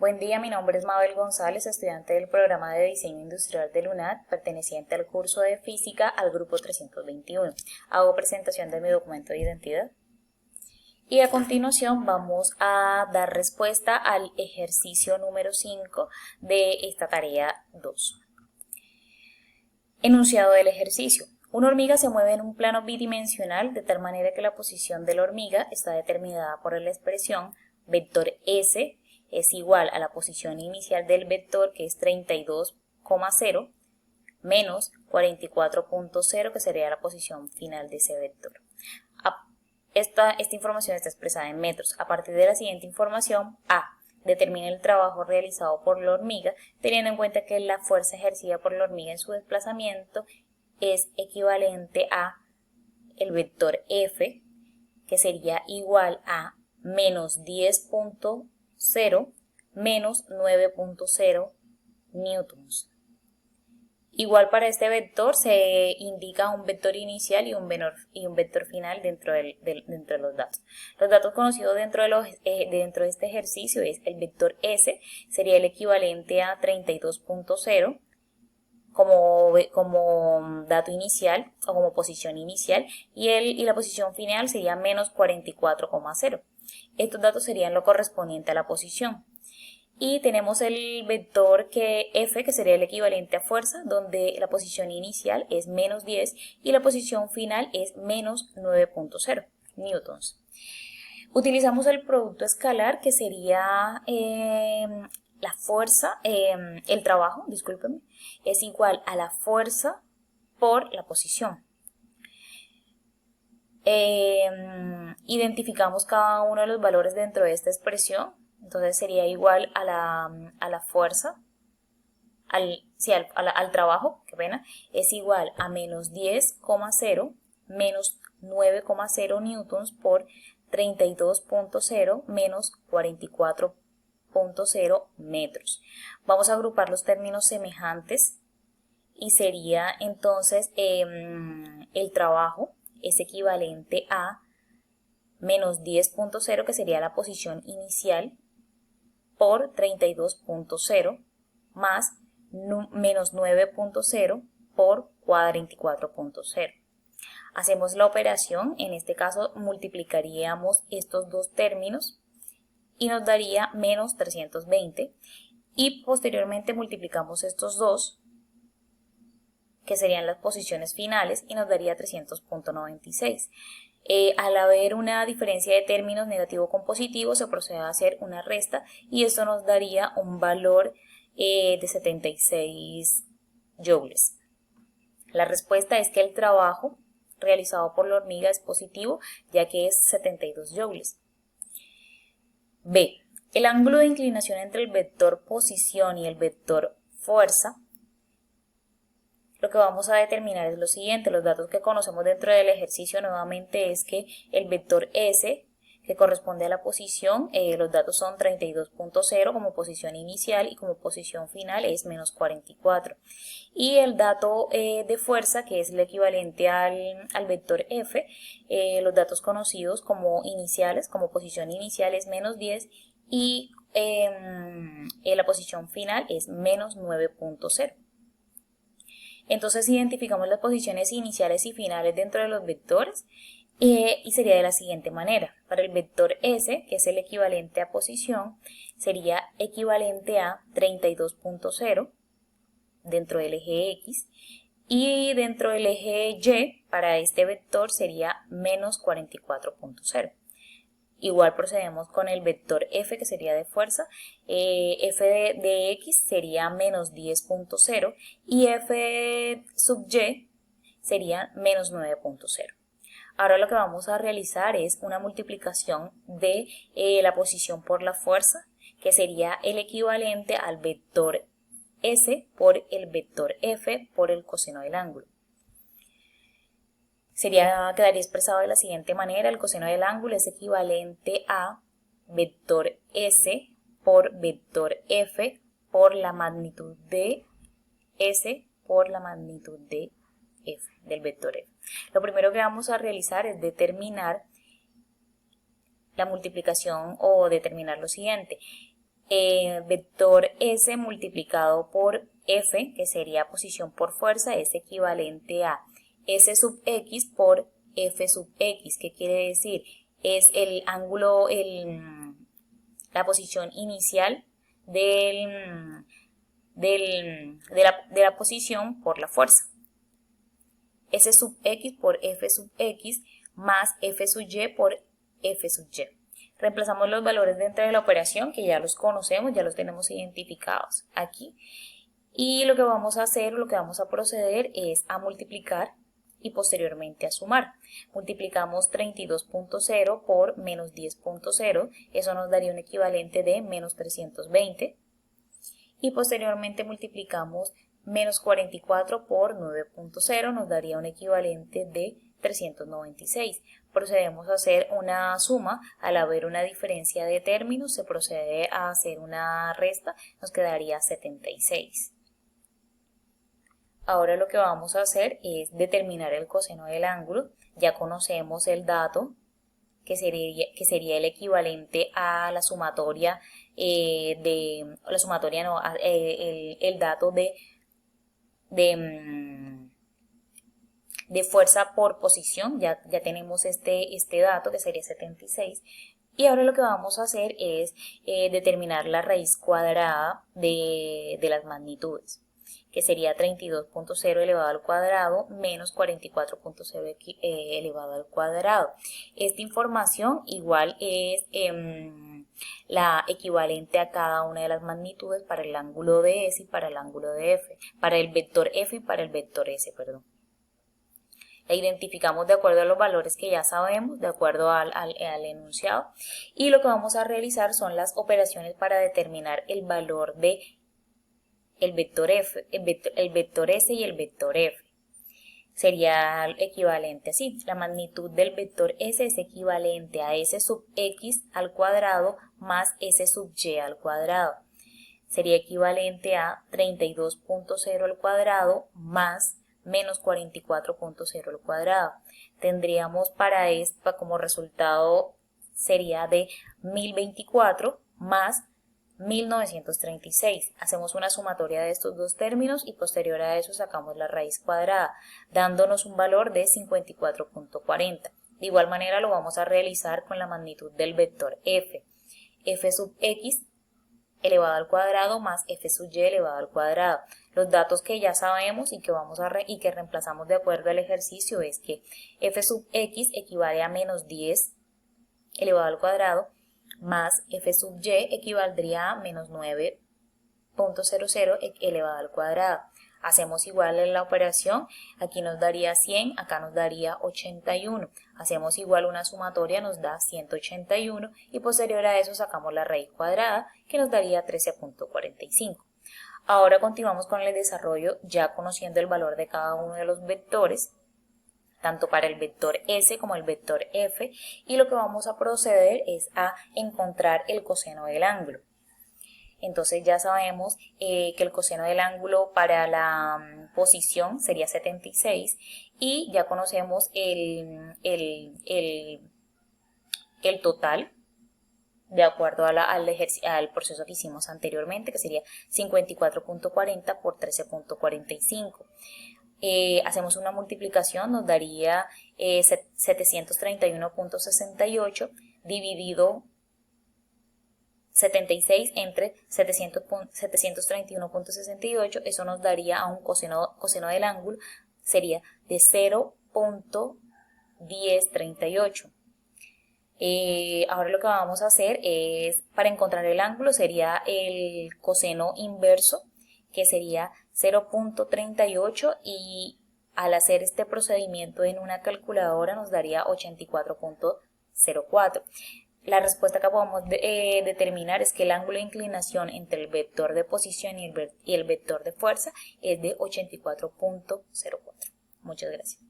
Buen día, mi nombre es Mabel González, estudiante del programa de Diseño Industrial del UNAD, perteneciente al curso de Física al grupo 321. Hago presentación de mi documento de identidad. Y a continuación vamos a dar respuesta al ejercicio número 5 de esta tarea 2. Enunciado del ejercicio. Una hormiga se mueve en un plano bidimensional de tal manera que la posición de la hormiga está determinada por la expresión vector S es igual a la posición inicial del vector, que es 32,0, menos 44,0, que sería la posición final de ese vector. Esta información está expresada en metros. A partir de la siguiente información, A determina el trabajo realizado por la hormiga, teniendo en cuenta que la fuerza ejercida por la hormiga en su desplazamiento es equivalente a el vector F, que sería igual a menos 10,0 menos 9,0 newtons. Igual para este vector se indica un vector inicial y un vector final dentro de los datos. Los datos conocidos dentro de este ejercicio es el vector S, sería el equivalente a 32,0 como dato inicial o como posición inicial, y la posición final sería menos 44,0. Estos datos serían lo correspondiente a la posición. Y tenemos el vector F, que sería el equivalente a fuerza, donde la posición inicial es menos 10 y la posición final es menos 9,0 newtons. Utilizamos el producto escalar, que sería la fuerza, el trabajo, discúlpenme, es igual a la fuerza por la posición. Identificamos cada uno de los valores dentro de esta expresión. Entonces sería igual a la fuerza, al trabajo, qué pena, es igual a menos 10,0 menos 9,0 newtons por 32,0 menos 44,0 metros. Vamos a agrupar los términos semejantes y sería entonces el trabajo es equivalente a menos 10,0, que sería la posición inicial, por 32,0 más menos 9,0 por 44,0. Hacemos la operación, en este caso multiplicaríamos estos dos términos y nos daría menos 320, y posteriormente multiplicamos estos dos, que serían las posiciones finales, y nos daría 300,96. Al haber una diferencia de términos negativo con positivo, se procede a hacer una resta y esto nos daría un valor de 76 joules. La respuesta es que el trabajo realizado por la hormiga es positivo, ya que es 72 joules. B. El ángulo de inclinación entre el vector posición y el vector fuerza. Lo que vamos a determinar es lo siguiente. Los datos que conocemos dentro del ejercicio nuevamente es que el vector S, que corresponde a la posición, los datos son 32,0 como posición inicial y como posición final es menos 44. Y el dato de fuerza, que es el equivalente al vector F, los datos conocidos como iniciales, como posición inicial es menos 10 y la posición final es menos 9,0. Entonces identificamos las posiciones iniciales y finales dentro de los vectores y sería de la siguiente manera. Para el vector S, que es el equivalente a posición, sería equivalente a 32,0 dentro del eje X, y dentro del eje Y para este vector sería menos 44,0. Igual procedemos con el vector F, que sería de fuerza. F de X sería menos 10,0 y F sub Y sería menos 9,0. Ahora lo que vamos a realizar es una multiplicación de la posición por la fuerza, que sería el equivalente al vector S por el vector F por el coseno del ángulo. Quedaría expresado de la siguiente manera: el coseno del ángulo es equivalente a vector S por vector F por la magnitud de S por la magnitud de F, del vector F. Lo primero que vamos a realizar es determinar la multiplicación o determinar lo siguiente. vector S multiplicado por F, que sería posición por fuerza, es equivalente a S sub X por F sub X. ¿Qué quiere decir? Es el ángulo, la posición inicial de la posición por la fuerza. S sub X por F sub X más F sub Y por F sub Y. Reemplazamos los valores dentro de la operación, que ya los conocemos, ya los tenemos identificados aquí. Y lo que vamos a hacer, lo que vamos a proceder es a multiplicar y posteriormente a sumar. Multiplicamos 32.0 por menos 10.0, eso nos daría un equivalente de menos 320. Y posteriormente multiplicamos menos 44 por 9.0, nos daría un equivalente de 396. Procedemos a hacer una suma. Al haber una diferencia de términos, se procede a hacer una resta, nos quedaría 76. Ahora lo que vamos a hacer es determinar el coseno del ángulo. Ya conocemos el dato, que sería el equivalente a la sumatoria el dato de fuerza por posición. Ya tenemos este dato, que sería 76. Y ahora lo que vamos a hacer es determinar la raíz cuadrada de las magnitudes, que sería 32.0 elevado al cuadrado menos 44.0 elevado al cuadrado. Esta información igual es la equivalente a cada una de las magnitudes para el ángulo de S y para el ángulo de F, para el vector F y para el vector S, perdón. La identificamos de acuerdo a los valores que ya sabemos, de acuerdo al enunciado, y lo que vamos a realizar son las operaciones para determinar el valor de el vector F, el vector S y el vector F. Sería equivalente así: la magnitud del vector S es equivalente a S sub X al cuadrado más S sub Y al cuadrado. Sería equivalente a 32.0 al cuadrado más menos 44.0 al cuadrado. Tendríamos para esta como resultado sería de 1024 más 1936. Hacemos una sumatoria de estos dos términos y posterior a eso sacamos la raíz cuadrada, dándonos un valor de 54.40. De igual manera lo vamos a realizar con la magnitud del vector F. F sub X elevado al cuadrado más F sub Y elevado al cuadrado. Los datos que ya sabemos y que reemplazamos de acuerdo al ejercicio es que F sub X equivale a menos 10 elevado al cuadrado más F sub Y equivaldría a menos 9.00 elevado al cuadrado. Hacemos igual en la operación, aquí nos daría 100, acá nos daría 81. Hacemos igual una sumatoria, nos da 181 y posterior a eso sacamos la raíz cuadrada, que nos daría 13.45. Ahora continuamos con el desarrollo ya conociendo el valor de cada uno de los vectores, tanto para el vector S como el vector F, y lo que vamos a proceder es a encontrar el coseno del ángulo. Entonces ya sabemos que el coseno del ángulo para la posición sería 76 y ya conocemos el total de acuerdo al proceso que hicimos anteriormente, que sería 54.40 por 13.45. Hacemos una multiplicación, nos daría 731.68 dividido 76 entre 731.68, eso nos daría a un coseno del ángulo, sería de 0.1038. Ahora lo que vamos a hacer es, para encontrar el ángulo, sería el coseno inverso, que sería 0.38, y al hacer este procedimiento en una calculadora nos daría 84.04. La respuesta que podemos determinar es que el ángulo de inclinación entre el vector de posición y el vector de fuerza es de 84.04. Muchas gracias.